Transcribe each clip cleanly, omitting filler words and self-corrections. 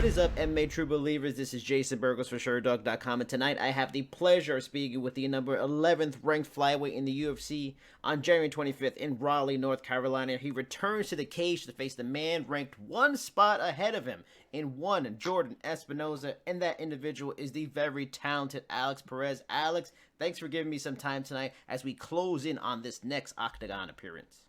What is up, MMA True Believers? This is Jason Burgos for Sherdog.com, and tonight I have the pleasure of speaking with the number 11th ranked flyweight in the UFC. On January 25th in Raleigh, North Carolina, he returns to the cage to face the man ranked one spot ahead of him in one Jordan Espinosa, and that individual is the very talented Alex Perez. Alex, thanks for giving me some time tonight as we close in on this next Octagon appearance.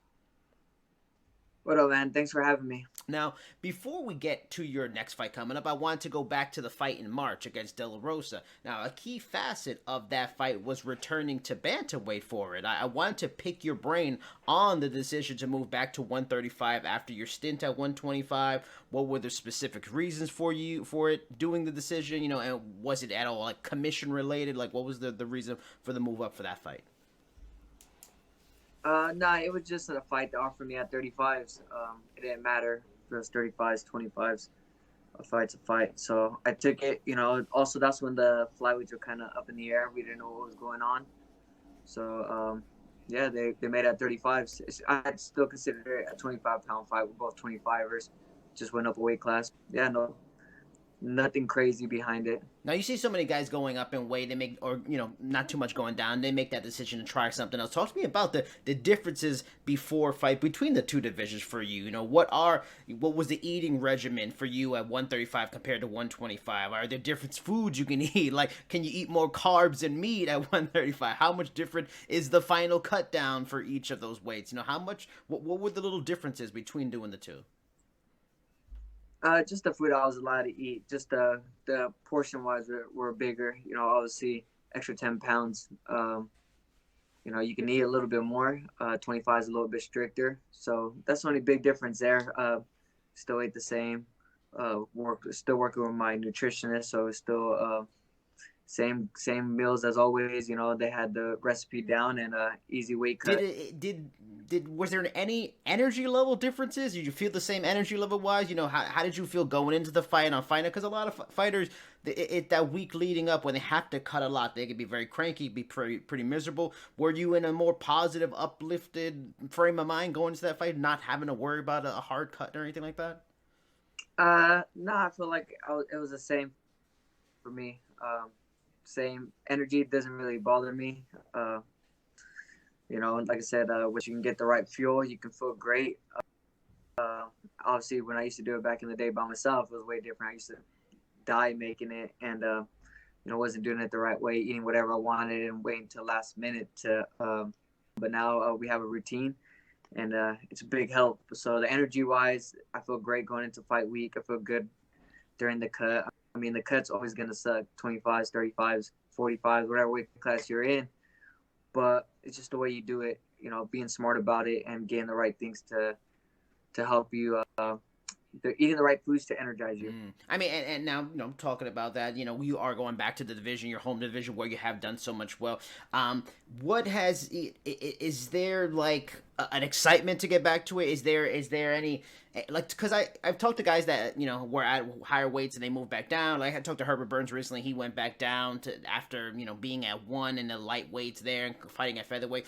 What up, man? Thanks for having me. Now, before we get to your next fight coming up, I want to go back to the fight in March against De La Rosa. Now, a key facet of that fight was returning to bantamweight for it. I want to pick your brain on the decision to move back to 135 after your stint at 125. What were the specific reasons for it doing the decision? And was it at all like commission related? Like, what was the reason for the move up for that fight? Nah, it was just a fight to offer me at 35s. It didn't matter if it was 35s, 25s. A fight's a fight. So I took it, Also, that's when the flyweights were kind of up in the air. We didn't know what was going on. So, yeah, they made it at 35s. I'd still consider it a 25-pound fight. We're both 25ers. Just went up a weight class. Yeah, no, nothing crazy behind it. Now, you see so many guys going up in weight, they make, or, not too much going down, they make that decision to try something else. Talk to me about the differences before fight between the two divisions for you. What was the eating regimen for you at 135 compared to 125? Are there different foods you can eat? Like, can you eat more carbs and meat at 135? How much different is the final cut down for each of those weights? What were the little differences between doing the two? Just the food I was allowed to eat. Just the portion wise were bigger. Obviously extra 10 pounds. You can eat a little bit more. 25 is a little bit stricter. So that's the only big difference there. Still ate the same. Still working with my nutritionist, so it's still same meals as always. They had the recipe down and easy weight cut. Was there any energy level differences? Did you feel the same energy level wise? How did you feel going into the fight on fight? Because a lot of fighters, that week leading up when they have to cut a lot, they can be very cranky, be pretty miserable. Were you in a more positive, uplifted frame of mind going into that fight, not having to worry about a hard cut or anything like that? No, I feel like it was the same for me. Same energy doesn't really bother me. Like I said, when you can get the right fuel, you can feel great. Obviously, when I used to do it back in the day by myself, it was way different. I used to die making it and, wasn't doing it the right way, eating whatever I wanted and waiting till last minute to, but now we have a routine and it's a big help. So the energy wise, I feel great going into fight week. I feel good during the cut. I mean, the cut's always going to suck, 25s, 35s, 45s, whatever weight class you're in. But it's just the way you do it, being smart about it and getting the right things to help you, eating the right foods to energize you. I mean, and now, talking about that, you are going back to the division, your home division, where you have done so much well. Is there like an excitement to get back to it? Is there any, like, because I've talked to guys that, were at higher weights and they moved back down. Like, I talked to Herbert Burns recently. He went back down to after, being at one in the light weights there and fighting at featherweight.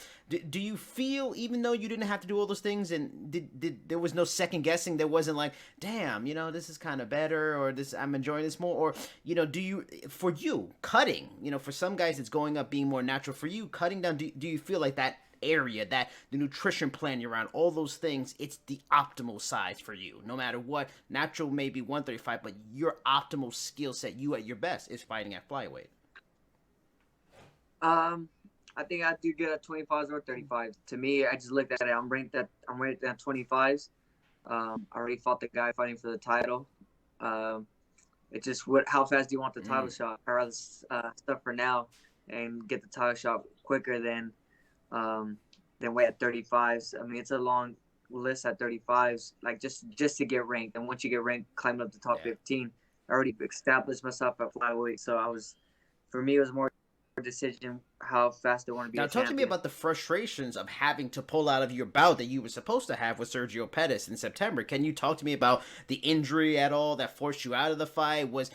Do you feel, even though you didn't have to do all those things and did there was no second guessing, there wasn't like, damn, this is kind of better, or this, I'm enjoying this more, or, do you, for you, cutting, for some guys it's going up being more natural, for you, cutting down, do you feel like that area, that the nutrition plan you're on, all those things, it's the optimal size for you, no matter what? Natural may be 135, but your optimal skill set, you at your best, is fighting at flyweight. I think I do good at 25s or 35s. To me, I just looked at it. I'm ranked at 25s. I already fought the guy fighting for the title. It's just how fast do you want the title shot? I'd rather stuff for now and get the title shot quicker than wait at 35s. I mean, it's a long list at 35s, like just to get ranked. And once you get ranked, climb up the top 15. I already established myself at flyweight, so for me, it was more decision how fast they want to be. Now, talk to me about the frustrations of having to pull out of your bout that you were supposed to have with Sergio Pettis in September. Can you talk to me about the injury at all that forced you out of the fight? Was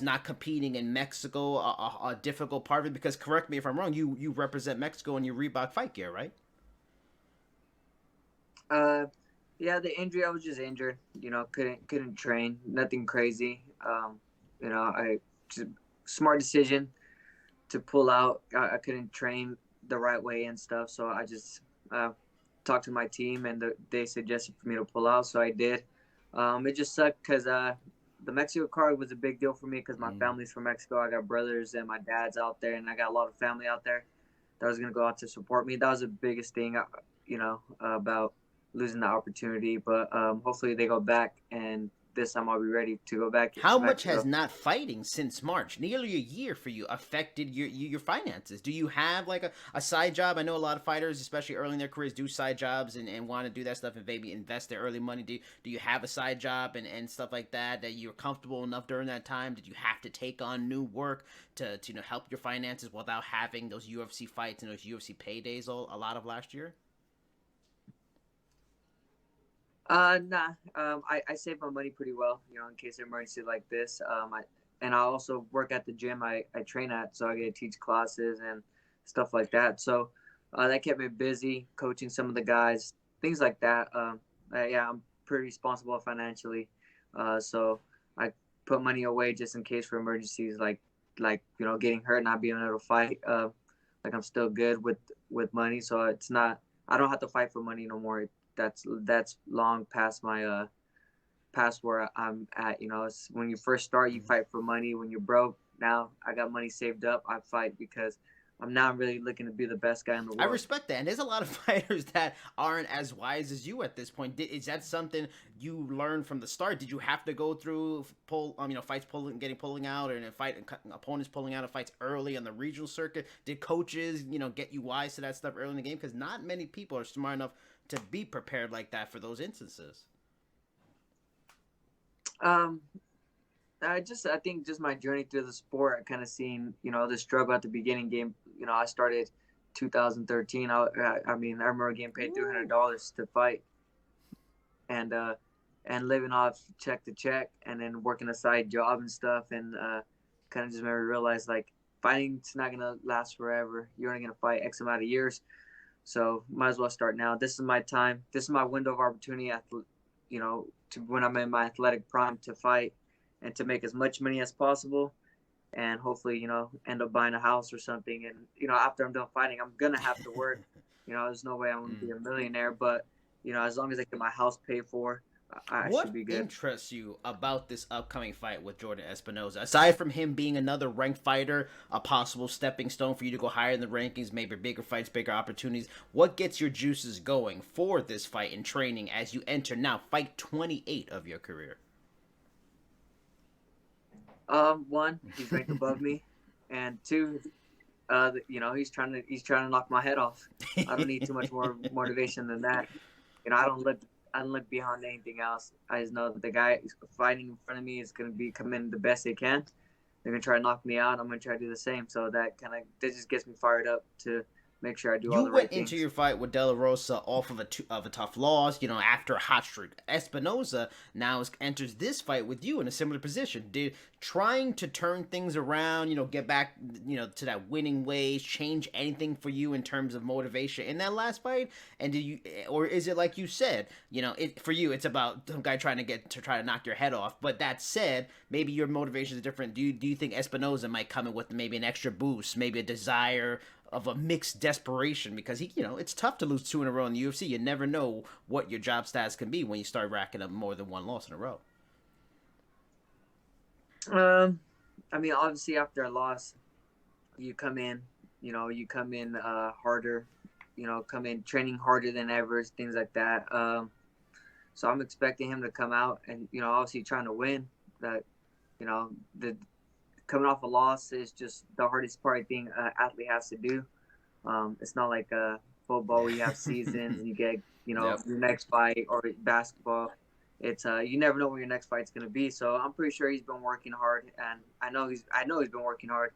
not competing in Mexico a difficult part of it? Because, correct me if I'm wrong, you represent Mexico in your Reebok fight gear, right? Yeah, the injury, I was just injured. Couldn't train, nothing crazy. I just smart decision to pull out. I couldn't train the right way and stuff, so I just talked to my team, and they suggested for me to pull out, so I did. It just sucked because the Mexico card was a big deal for me because my family's from Mexico. I got brothers and my dad's out there, and I got a lot of family out there that was gonna go out to support me. That was the biggest thing, about losing the opportunity. But hopefully they go back, and this time I'll be ready to go back How to much has Mexico. not fighting since March, nearly a year for you, affected your finances? Do you have like a side job? I know a lot of fighters, especially early in their careers, do side jobs and want to do that stuff and maybe invest their early money. Do you have a side job and stuff like that you're comfortable enough during that time? Did you have to take on new work to help your finances without having those UFC fights and those UFC paydays a lot of last year? Nah. I save my money pretty well, in case of emergency like this. And I also work at the gym I train at, so I get to teach classes and stuff like that. So that kept me busy, coaching some of the guys, things like that. Yeah, I'm pretty responsible financially, so I put money away just in case for emergencies, like getting hurt, not being able to fight. Like I'm still good with money, so it's not. I don't have to fight for money no more. That's long past my past where I'm at. It's when you first start, you fight for money. When you're broke, now I got money saved up. I fight because I'm not really looking to be the best guy in the I world. respect that, and there's a lot of fighters that aren't as wise as you at this point. Is that something you learned from the start? Did you have to go through fights pulling out, and opponents pulling out of fights early on the regional circuit? Did coaches, get you wise to that stuff early in the game? Because not many people are smart enough to be prepared like that for those instances. Um, I think just my journey through the sport, I kind of seen the struggle at the beginning game. I started 2013. I remember getting paid $300 to fight, and living off check to check, and then working a side job and stuff, and kind of just made me realize like fighting's not gonna last forever. You're only gonna fight X amount of years, so might as well start now. This is my time. This is my window of opportunity. To when I'm in my athletic prime to fight and to make as much money as possible, and hopefully end up buying a house or something. And after I'm done fighting, I'm gonna have to work. There's no way I'm gonna be a millionaire, but as long as I get my house paid for, I should What be good. interests you about this upcoming fight with Jordan Espinosa? Aside from him being another ranked fighter, a possible stepping stone for you to go higher in the rankings, maybe bigger fights, bigger opportunities, what gets your juices going for this fight and training as you enter now fight 28 of your career? One, he's ranked above me, and two, he's trying to knock my head off. I don't need too much more motivation than that. I don't look beyond anything else. I just know that the guy fighting in front of me is gonna be coming the best they can. They're gonna try to knock me out. I'm gonna try to do the same. So that just gets me fired up to make sure I do all You the went right into things. your fight with De La Rosa off of a tough loss, after a hot streak. Espinosa now enters this fight with you in a similar position. Did trying to turn things around, get back, to that winning ways, change anything for you in terms of motivation in that last fight? And or is it like you said, for you, it's about some guy trying to try to knock your head off? But that said, maybe your motivation is different. Do you think Espinosa might come in with maybe an extra boost, maybe a desire of a mixed desperation, because it's tough to lose two in a row in the UFC. You never know what your job status can be when you start racking up more than one loss in a row. Obviously after a loss, you come in, harder, come in training harder than ever, things like that. So I'm expecting him to come out and obviously trying to win. That the coming off a loss is just the hardest part thing an athlete has to do. It's not like football where you have seasons and you get Yep. your next fight, or basketball. It's you never know when your next fight's gonna be. So I'm pretty sure he's been working hard, and I know he's been working hard,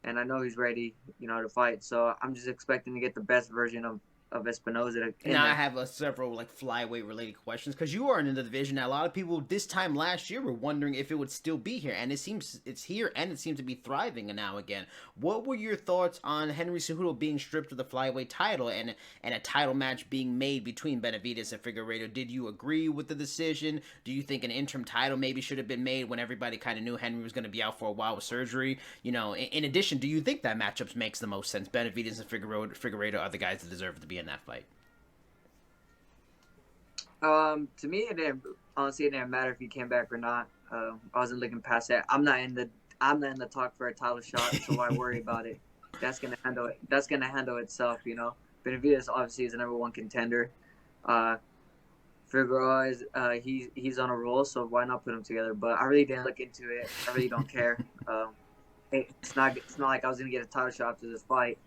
and I know he's ready, to fight. So I'm just expecting to get the best version of Espinosa in Now I there. have several like flyweight related questions because you are in the division. Now, a lot of people this time last year were wondering if it would still be here, and it seems it's here, and it seems to be thriving now again. What were your thoughts on Henry Cejudo being stripped of the flyweight title and a title match being made between Benavidez and Figueiredo? Did you agree with the decision? Do you think an interim title maybe should have been made when everybody kind of knew Henry was going to be out for a while with surgery? You know, in addition, do you think that matchup makes the most sense? Benavidez and Figueiredo are the guys that deserve to be in that fight. To me, it didn't honestly it didn't matter if he came back or not. I wasn't looking past that. I'm not in the talk for a title shot, so why worry about it? That's gonna handle it. That's gonna handle itself, you know. Benavidez obviously is the number one contender. Uh, Figueroa is he's on a roll, so why not put them together? But I really didn't look into it. I really don't care. It's not like I was gonna get a title shot after this fight.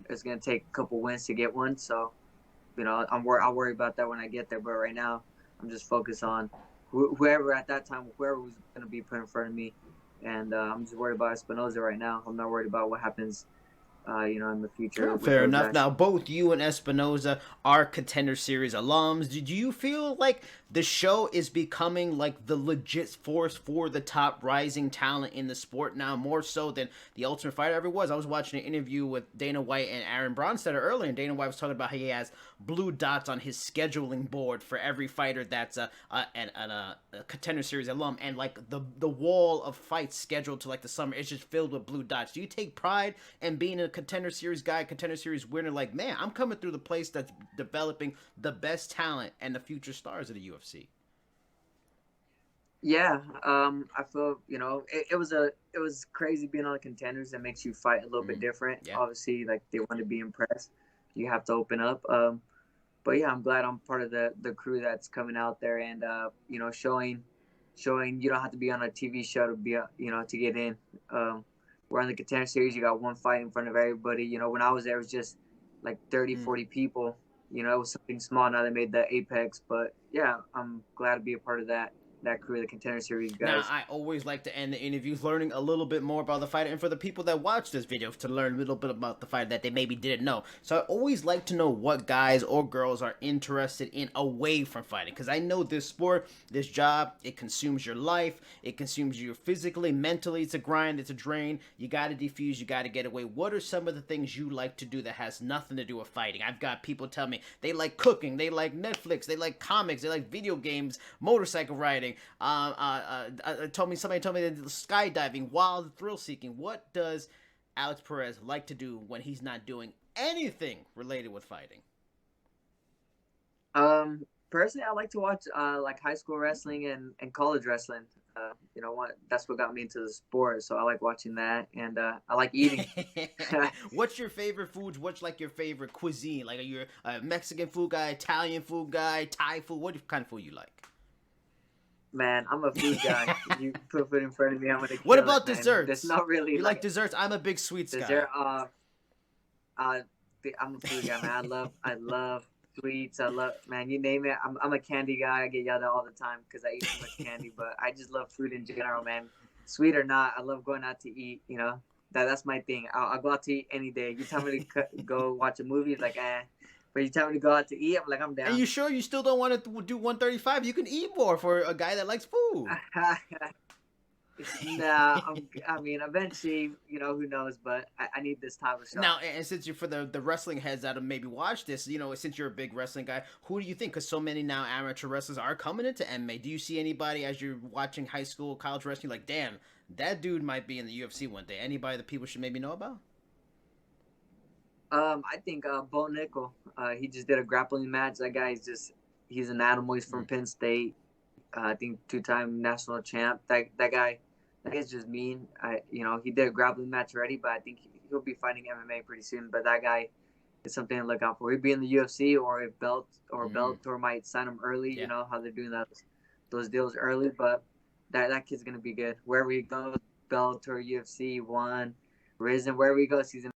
It's gonna take a couple wins to get one, so you know I'll worry about that when I get there. But right now, I'm just focused on whoever at that time, whoever was gonna be put in front of me, and I'm just worried about Espinosa right now. I'm not worried about what happens in the future. Oh, With fair those enough. guys. Now, both you and Espinoza are Contender Series alums. Did you feel like the show is becoming like the legit force for the top rising talent in the sport now, more so than the Ultimate Fighter ever was? I was watching an interview with Dana White and Aaron Bronstetter earlier, and Dana White was talking about how he has blue dots on his scheduling board for every fighter that's a Contender Series alum, and like the wall of fights scheduled to like the summer is just filled with blue dots. Do you take pride in being a Contender Series guy, Contender Series winner? Like, man, I'm coming through the place that's developing the best talent and the future stars of the UFC. Yeah, I feel it was crazy being on the contenders. That makes you fight a little bit different. Yeah. Obviously, like they want to be impressed, you have to open up. But yeah, I'm glad I'm part of the crew that's coming out there and showing you don't have to be on a TV show to be to get in. We're on the contender series. You got one fight in front of everybody. You know, when I was there, it was just like 30, 40 people. You know, it was something small. Now they made the Apex, but yeah, I'm glad to be a part of that crew, the Contender Series Now, guys. I always like to end the interviews learning a little bit more about the fighter, and for the people that watch this video to learn a little bit about the fighter that they maybe didn't know. So I always like to know what guys or girls are interested in away from fighting, because I know this sport, this job, it consumes your life, it consumes you physically, mentally. It's a grind, it's a drain. You got to defuse, you got to get away. What are some of the things you like to do that has nothing to do with fighting? I've got people tell me they like cooking, they like Netflix, they like comics, they like video games, motorcycle riding. Somebody told me that skydiving, wild thrill seeking. What does Alex Perez like to do when he's not doing anything related with fighting? Personally, I like to watch like high school wrestling and college wrestling. That's what got me into the sport. So I like watching that, and I like eating. What's your favorite foods? What's like your favorite cuisine? Like, are you a Mexican food guy, Italian food guy, Thai food? What kind of food you like? Man, I'm a food guy. You put food in front of me, I'm gonna What kill about it, man. There's desserts? not really You like like desserts? I'm a big sweets guy. dessert. Uh, I'm a food guy, man. I love sweets. I love, man. You name it. I'm a candy guy. I get yelled at all the time because I eat too much candy. But I just love food in general, man. Sweet or not, I love going out to eat. You know, that's my thing. I'll go out to eat any day. You tell me to go watch a movie, it's like eh. But you tell me to go out to eat, I'm like I'm And down. you sure you still don't want to do 135? You can eat more for a guy that likes food. Nah, I mean, eventually, who knows? But I need this title shot. Now, and since you're for the wrestling heads that have maybe watched this, since you're a big wrestling guy, who do you think? Because so many now amateur wrestlers are coming into MMA. Do you see anybody as you're watching high school, college wrestling, like, damn, that dude might be in the UFC one day? Anybody that people should maybe know about? I think Bo Nickel. He just did a grappling match. That guy he's an animal. He's from Penn State. I think two-time national champ. That guy's just mean. He did a grappling match already, but I think he'll be fighting MMA pretty soon. But that guy is something to look out for. He'd be in the UFC, or if Bellator might sign him early. Yeah. You know how they're doing those deals early. But that kid's gonna be good wherever he goes. Bellator, UFC, One, Risen, wherever he goes, he's